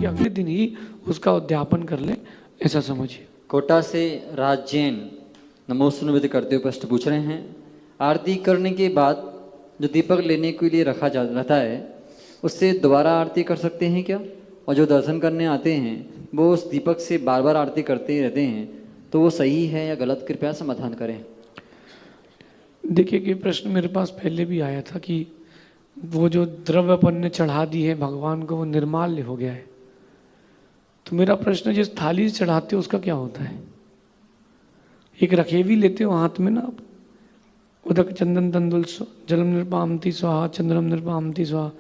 कि अगले दिन ही उसका उद्यापन कर लें, ऐसा समझिए। कोटा से राज जैन नमोस्तु निवेद करते हुए प्रश्न पूछ रहे हैं, आरती करने के बाद जो दीपक लेने के लिए रखा जा रहता है उससे दोबारा आरती कर सकते हैं क्या? और जो दर्शन करने आते हैं वो उस दीपक से बार बार आरती करते रहते हैं, तो वो सही है या गलत? कृपया समाधान करें। देखिए कि प्रश्न मेरे पास पहले भी आया था कि वो जो द्रव्य अपन ने चढ़ा दी है भगवान को, वो निर्माल्य हो गया है। तो मेरा प्रश्न, जिस थाली से चढ़ाते हो उसका क्या होता है? एक रखेवी लेते हो हाथ में ना आप, उदक चंदन तंदुल जलम निर्पामती स्वाहा चंद्रम निर्पामती स्वाहा,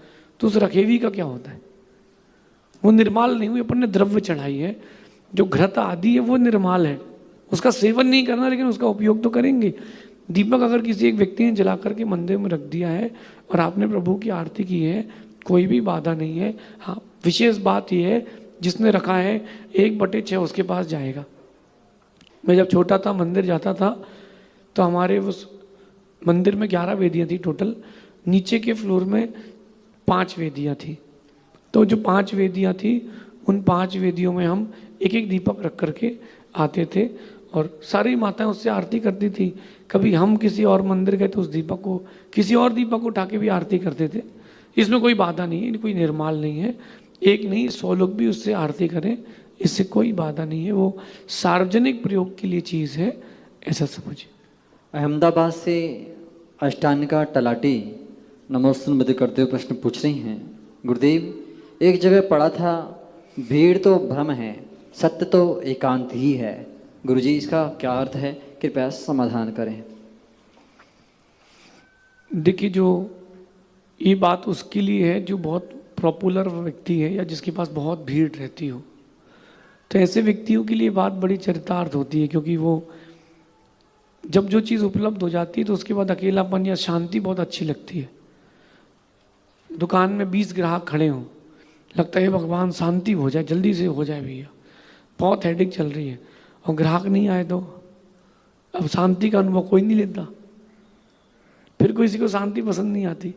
तो उस रखेवी का क्या होता है? वो निर्माल नहीं हुई, अपन ने द्रव्य चढ़ाई है। जो घृत आदि है वो निर्माल है, उसका सेवन नहीं करना, लेकिन उसका उपयोग तो करेंगे। दीपक अगर किसी एक व्यक्ति ने जला करके मंदिर में रख दिया है और आपने प्रभु की आरती की है, कोई भी बाधा नहीं है। हाँ, विशेष बात यह है जिसने रखा है 1/6 उसके पास जाएगा। मैं जब छोटा था मंदिर जाता था तो हमारे उस मंदिर में 11 वेदियाँ थी टोटल, नीचे के फ्लोर में 5 वेदियाँ थी। तो जो 5 वेदियाँ थी उन 5 वेदियों में हम एक एक दीपक रख करके आते थे और सारी माताएं उससे आरती करती थी। कभी हम किसी और मंदिर गए तो उस दीपक को, किसी और दीपक को उठा के भी आरती करते थे। इसमें कोई बाधा नहीं है, कोई निर्माल नहीं है। एक नहीं 100 लोग भी उससे आरती करें, इससे कोई बाधा नहीं है। वो सार्वजनिक प्रयोग के लिए चीज़ है, ऐसा समझिए। अहमदाबाद से अष्टानिका तलाटी नमोस्तु निवेद करते हुए प्रश्न पूछ रही हैं, गुरुदेव, एक जगह पढ़ा था भीड़ तो भ्रम है, सत्य तो एकांत ही है। गुरुजी, इसका क्या अर्थ है? कृपया समाधान करें। देखिए, जो ये बात उसके लिए है जो बहुत पॉपुलर व्यक्ति है या जिसके पास बहुत भीड़ रहती हो। तो ऐसे व्यक्तियों के लिए बात बड़ी चरितार्थ होती है, क्योंकि वो जब जो चीज़ उपलब्ध हो जाती है तो उसके बाद अकेलापन या शांति बहुत अच्छी लगती है। दुकान में 20 ग्राहक खड़े हों, लगता है भगवान शांति हो जाए, जल्दी से हो जाए भैया, बहुत हेडेक चल रही है, और ग्राहक नहीं आए तो अब शांति का अनुभव कोई नहीं लेता, फिर किसी को शांति पसंद नहीं आती।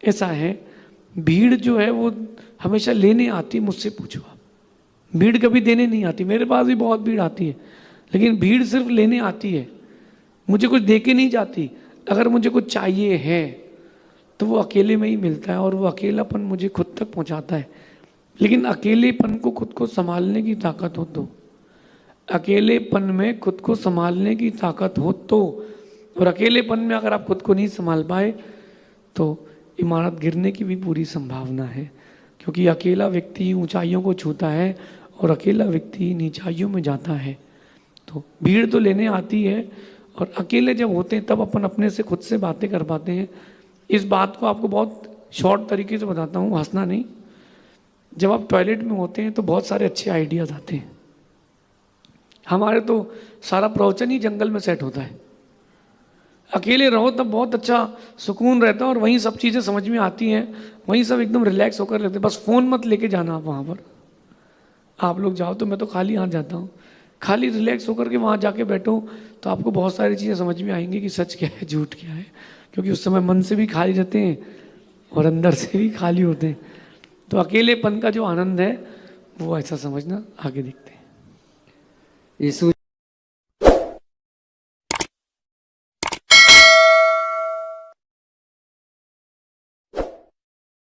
ऐसा है, भीड़ जो है वो हमेशा लेने आती, मुझसे पूछो आप, भीड़ कभी देने नहीं आती। मेरे पास भी बहुत भीड़ आती है, लेकिन भीड़ सिर्फ लेने आती है, मुझे कुछ दे के नहीं जाती। अगर मुझे कुछ चाहिए है तो वो अकेले में ही मिलता है, और वो अकेलापन मुझे खुद तक पहुंचाता है। लेकिन अकेलेपन को खुद को संभालने की ताकत हो तो, अकेलेपन में खुद को संभालने की ताकत हो तो, और अकेलेपन में अगर आप खुद को नहीं संभाल पाए तो इमारत गिरने की भी पूरी संभावना है। क्योंकि अकेला व्यक्ति ऊंचाइयों को छूता है और अकेला व्यक्ति नीचाइयों में जाता है। तो भीड़ तो लेने आती है, और अकेले जब होते हैं तब अपन अपने से खुद से बातें कर पाते हैं। इस बात को आपको बहुत शॉर्ट तरीके से बताता हूँ, हंसना नहीं। जब आप टॉयलेट में होते हैं तो बहुत सारे अच्छे आइडियाज आते हैं। हमारे तो सारा प्रवचन ही जंगल में सेट होता है। अकेले रहो तब बहुत अच्छा सुकून रहता है, और वहीं सब चीज़ें समझ में आती हैं, वहीं सब एकदम रिलैक्स होकर रहते हैं। बस फ़ोन मत लेके जाना आप वहाँ पर। आप लोग जाओ तो मैं तो खाली हाथ जाता हूँ, खाली रिलैक्स होकर के वहाँ जाके बैठो तो आपको बहुत सारी चीज़ें समझ में आएंगी कि सच क्या है, झूठ क्या है। क्योंकि उस समय मन से भी खाली रहते हैं और अंदर से भी खाली होते हैं। तो अकेलेपन का जो आनंद है वो ऐसा समझना। आगे देखते हैं। यीशु